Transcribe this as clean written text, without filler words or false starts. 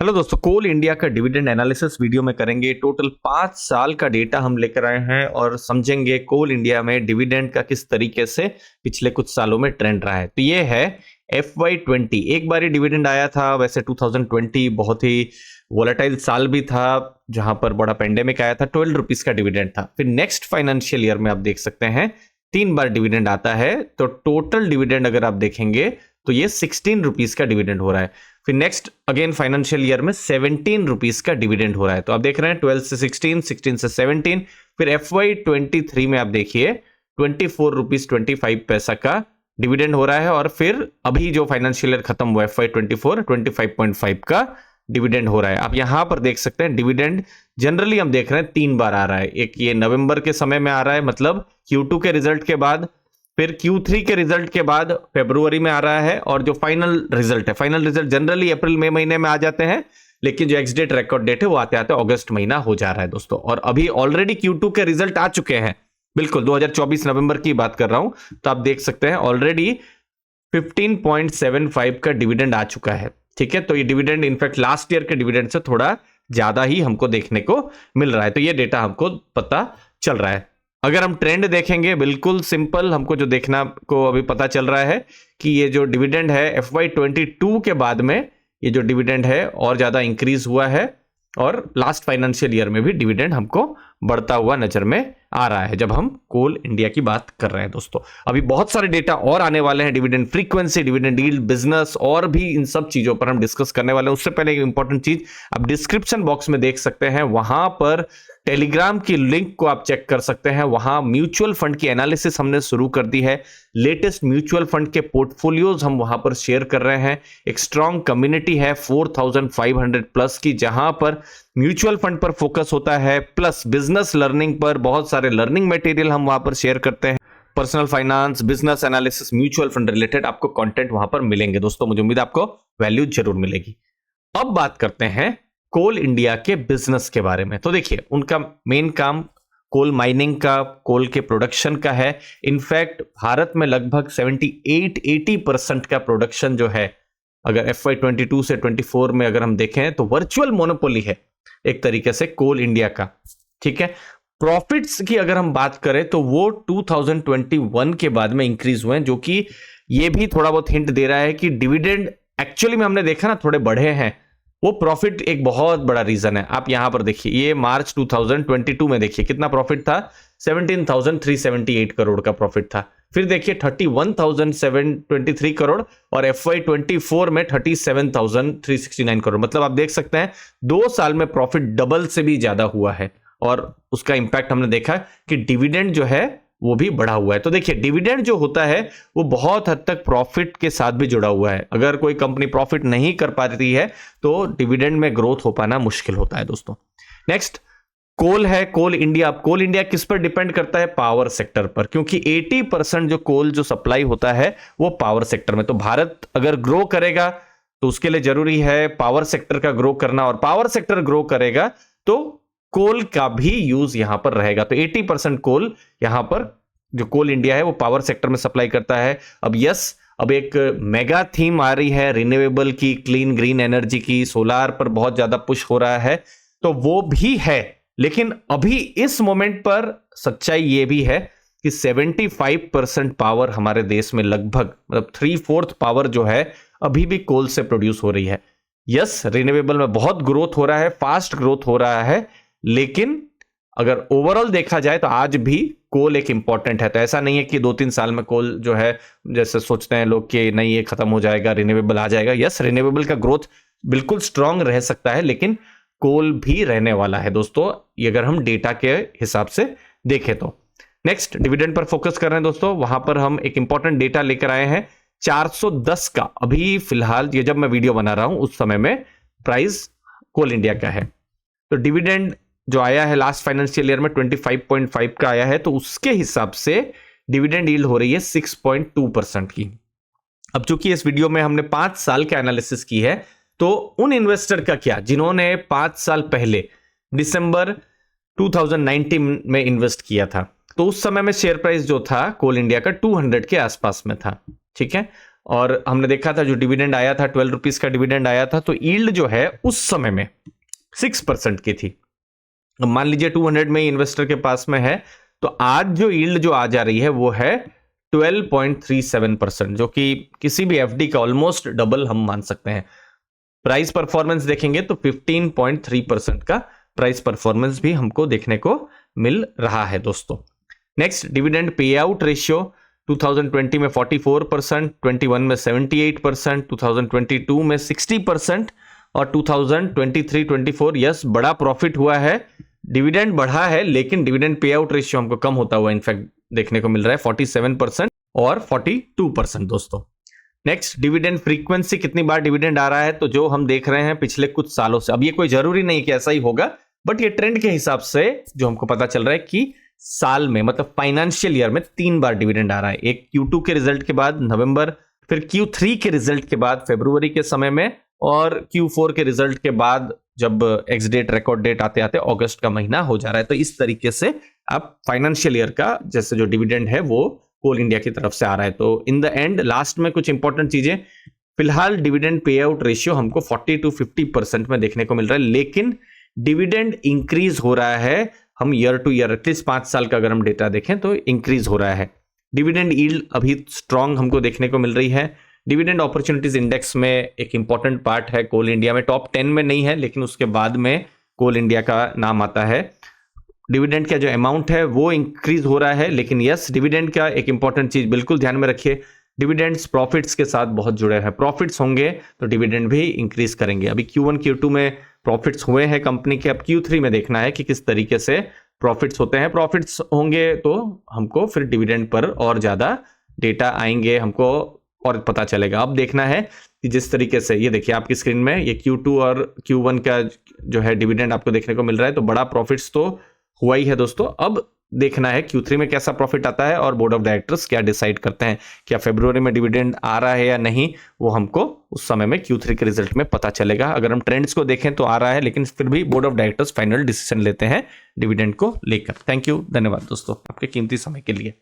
Hello दोस्तों, कोल India का dividend analysis video में करेंगे। टोटल 5 साल का डेटा हम लेकर आए हैं और समझेंगे कोल इंडिया में डिविडेंड का किस तरीके से पिछले कुछ सालों में ट्रेंड रहा है। तो ये है FY20। एक बार ही डिविडेंड आया था। वैसे 2020 बहुत ही वोलेटाइल साल भी था, जहां पर बड़ा पेंडेमिक आया था। 12 रुपीज का डिविडेंड था। फिर नेक्स्ट फाइनेंशियल ईयर में आप देख सकते हैं 3 बार डिविडेंड आता है। तो टोटल डिविडेंड अगर आप देखेंगे तो ये 16 रुपीज का डिविडेंड हो रहा है। फिर नेक्स्ट अगेन फाइनेंशियल ईयर में 17 रुपीज का डिविडेंड हो रहा है। तो आप देख रहे हैं 12 से 16, 16 से 17। फिर FY23 में आप देखिए 24 रुपीज 25 पैसा का डिविडेंड हो रहा है। और फिर अभी जो फाइनेंशियल ईयर खत्म हुआ है FY24 25.5 का डिविडेंड हो रहा है। आप यहां पर देख सकते हैं डिविडेंड जनरली हम देख रहे हैं 3 बार आ रहा है। एक ये नवंबर के समय में आ रहा है, मतलब Q2 के रिजल्ट के बाद, फिर Q3 के रिजल्ट के बाद फरवरी में आ रहा है, और जो फाइनल रिजल्ट जनरली अप्रैल मई महीने में आ जाते हैं, लेकिन जो एक्स डेट रिकॉर्ड डेट है वो आते आते अगस्त महीना हो जा रहा है दोस्तों। और अभी ऑलरेडी Q2 के रिजल्ट आ चुके हैं, बिल्कुल 2024 नवंबर की बात कर रहा हूं। तो आप देख सकते हैं ऑलरेडी 15.75 का डिविडेंड आ चुका है। ठीक है, तो ये डिविडेंड इनफैक्ट लास्ट ईयर के डिविडेंड से थोड़ा ज्यादा ही हमको देखने को मिल रहा है। तो ये डेटा हमको पता चल रहा है। अगर हम ट्रेंड देखेंगे, बिल्कुल सिंपल, हमको जो देखना को अभी पता चल रहा है कि ये जो डिविडेंड है FY22 के बाद में ये जो डिविडेंड है और ज्यादा इंक्रीज हुआ है, और लास्ट फाइनेंशियल ईयर में भी डिविडेंड हमको बढ़ता हुआ नजर में आ रहा है जब हम कोल इंडिया की बात कर रहे हैं दोस्तों। अभी बहुत सारे डेटा और आने वाले हैं, dividend frequency, dividend yield, business, और भी इन सब चीजों पर हम डिस्कस करने वाले हैं। उससे पहले एक इंपॉर्टेंट चीज आप डिस्क्रिप्शन बॉक्स में देख सकते हैं, वहां पर टेलीग्राम की लिंक को आप चेक कर सकते हैं। वहां म्यूचुअल फंड की एनालिसिस हमने शुरू कर दी है। लेटेस्ट म्यूचुअल फंड के पोर्टफोलियोज हम वहां पर शेयर कर रहे हैं। एक स्ट्रॉन्ग कम्युनिटी है 4500 प्लस की, जहां पर म्यूचुअल फंड पर फोकस होता है, प्लस बिजनेस लर्निंग पर बहुत सारे लर्निंग मटेरियल हम वहां पर शेयर करते हैं। Personal finance, business analysis, mutual fund related आपको कंटेंट वहां पर मिलेंगे दोस्तों। मुझे उम्मीद आपको वैल्यू जरूर मिलेगी। अब बात करते हैं कोल इंडिया के बिजनेस के बारे में। तो देखिए, उनका मेन काम कोल माइनिंग का, कोल के प्रोडक्शन का है। इनफैक्ट भारत में लगभग 78-80% का प्रोडक्शन जो है, अगर FY22 से 24 में अगर हम देखें तो वर्चुअल मोनोपोली है एक तरीके से कोल इंडिया का। ठीक है, प्रॉफिट्स की अगर हम बात करें तो वो 2021 के बाद में इंक्रीज हुए हैं, जो कि ये भी थोड़ा बहुत हिंट दे रहा है कि डिविडेंड एक्चुअली में हमने देखा ना थोड़े बढ़े हैं। वो प्रॉफिट एक बहुत बड़ा रीजन है। आप यहां पर देखिए, ये मार्च 2022 में देखिए कितना प्रॉफिट था, 17,378 करोड़ का प्रॉफिट था। फिर देखिए 31,723 करोड़, और FY24 में 37,369 करोड़। मतलब आप देख सकते हैं 2 साल में प्रॉफिट डबल से भी ज्यादा हुआ है, और उसका इंपैक्ट हमने देखा कि डिविडेंड जो है वो भी बढ़ा हुआ है। तो देखिए, डिविडेंड जो होता है वो बहुत हद तक प्रॉफिट के साथ भी जुड़ा हुआ है। अगर कोई कंपनी प्रॉफिट नहीं कर पाती है तो डिविडेंड में ग्रोथ हो पाना मुश्किल होता है दोस्तों। नेक्स्ट कोल है, कोल इंडिया। अब कोल इंडिया किस पर डिपेंड करता है? पावर सेक्टर पर, क्योंकि 80% जो कोल जो सप्लाई होता है वो पावर सेक्टर में। तो भारत अगर ग्रो करेगा तो उसके लिए जरूरी है पावर सेक्टर का ग्रो करना, और पावर सेक्टर ग्रो करेगा तो कोल का भी यूज यहां पर रहेगा। तो 80% कोल यहां पर जो कोल इंडिया है वो पावर सेक्टर में सप्लाई करता है। अब अब एक मेगा थीम आ रही है रिन्यूएबल की, क्लीन ग्रीन एनर्जी की, सोलार पर बहुत ज्यादा पुश हो रहा है, तो वो भी है। लेकिन अभी इस मोमेंट पर सच्चाई ये भी है कि 75% पावर हमारे देश में, लगभग मतलब 3/4 पावर जो है अभी भी कोल से प्रोड्यूस हो रही है। यस, रिन्यूएबल में बहुत ग्रोथ हो रहा है, फास्ट ग्रोथ हो रहा है, लेकिन अगर ओवरऑल देखा जाए तो आज भी कोल एक इंपॉर्टेंट है। तो ऐसा नहीं है कि 2-3 साल में कोल जो है, जैसे सोचते हैं लोग कि नहीं ये खत्म हो जाएगा, रिन्यूएबल आ जाएगा। यस, रिन्यूएबल का ग्रोथ बिल्कुल स्ट्रांग रह सकता है, लेकिन कोल भी रहने वाला है दोस्तों, ये अगर हम डेटा के हिसाब से देखें तो। नेक्स्ट डिविडेंड पर फोकस कर रहे हैं दोस्तों। वहां पर हम एक इंपॉर्टेंट डेटा लेकर आए हैं 410 का। अभी फिलहाल ये जब मैं वीडियो बना रहा हूं उस समय में प्राइस कोल इंडिया का है। तो डिविडेंड जो आया है लास्ट फाइनेंशियल ईयर में 25.5 का आया है, तो उसके हिसाब से डिविडेंड यील्ड हो रही है 6.2% की। अब चूंकि इस वीडियो में हमने 5 साल का एनालिसिस की है, तो उन इन्वेस्टर का क्या जिन्होंने 5 साल पहले दिसंबर 2019 में इन्वेस्ट किया था, तो उस समय में शेयर प्राइस जो था कोल इंडिया का 200 के आसपास में था। ठीक है, और हमने देखा था जो डिविडेंड आया था 12 रुपीज का डिविडेंड आया था, तो यील्ड जो है उस समय में 6% की थी। मान लीजिए 200 में इन्वेस्टर के पास में है, तो आज जो यील्ड जो आ जा रही है वो है 12.37%, जो कि किसी भी एफडी का ऑलमोस्ट डबल हम मान सकते हैं। प्राइस परफॉर्मेंस देखेंगे तो 15.3% का प्राइस परफॉर्मेंस भी हमको देखने को मिल रहा है दोस्तों। Next, dividend pay out ratio 2020 में 44%, 21 में 78%, 2022 में 60% और 2023-24 यस बड़ा प्रॉफिट हुआ है, डिविडेंड बढ़ा है, लेकिन डिविडेंड पे आउट रेशियो हमको कम होता हुआ इनफैक्ट देखने को मिल रहा है 47% और 42% दोस्तों। नेक्स्ट, डिविडेंड फ्रीक्वेंसी, कितनी बार डिविडेंड आ रहा है, तो जो हम देख रहे हैं पिछले कुछ सालों से, अब ये कोई जरूरी नहीं कि ऐसा ही होगा, बट ये ट्रेंड के हिसाब से जो हमको पता चल रहा है कि साल में मतलब फाइनेंशियल ईयर में 3 बार डिविडेंड आ रहा है। एक Q2 के रिजल्ट के बाद नवंबर, फिर Q3 के रिजल्ट के बाद फरवरी के समय में, और Q4 के रिजल्ट के बाद जब एक्स डेट रिकॉर्ड डेट आते आते अगस्त का महीना हो जा रहा है। तो इस तरीके से अब फाइनेंशियल ईयर का जैसे जो डिविडेंड है वो कोल इंडिया की तरफ से आ रहा है। तो इन द एंड लास्ट में कुछ इंपॉर्टेंट चीजें, फिलहाल डिविडेंड पे आउट रेशियो हमको 40 to 50% में देखने को मिल रहा है, लेकिन डिविडेंड इंक्रीज हो रहा है। हम ईयर टू ईयर एटलीस्ट 5 साल का अगर हम डेटा देखें तो इंक्रीज हो रहा है। डिविडेंड यील्ड अभी स्ट्रांग हमको देखने को मिल रही है। डिविडेंड अपॉर्चुनिटीज इंडेक्स में एक इंपॉर्टेंट पार्ट है कोल इंडिया में, टॉप 10 में नहीं है लेकिन उसके बाद में कोल इंडिया का नाम आता है। डिविडेंड का जो अमाउंट है वो इंक्रीज हो रहा है, लेकिन यस डिविडेंड का एक इंपॉर्टेंट चीज बिल्कुल ध्यान में रखिए, डिविडेंड्स प्रॉफिट्स के साथ बहुत जुड़े हैं। प्रॉफिट्स होंगे तो डिविडेंड भी इंक्रीज करेंगे। अभी Q1 Q2 में प्रॉफिट्स हुए हैं कंपनी के, अब Q3 में देखना है कि किस तरीके से प्रॉफिट्स होते हैं। प्रॉफिट्स होंगे तो हमको फिर डिविडेंड पर और ज्यादा डेटा आएंगे, हमको और पता चलेगा। अब देखना है कि जिस तरीके से ये देखिए आपकी स्क्रीन में ये Q2 और Q1 का जो है डिविडेंड आपको देखने को मिल रहा है, तो बड़ा प्रॉफिट्स तो हुआ ही है दोस्तों। अब देखना है Q3 में कैसा प्रॉफिट आता है और बोर्ड ऑफ डायरेक्टर्स क्या डिसाइड करते हैं, क्या फरवरी में डिविडेंड आ रहा है या नहीं, वो हमको उस समय में Q3 के रिजल्ट में पता चलेगा। अगर हम ट्रेंड्स को देखें तो आ रहा है, लेकिन फिर भी board of directors final decision लेते हैं डिविडेंड को लेकर। थैंक यू, धन्यवाद दोस्तों आपके कीमती समय के लिए।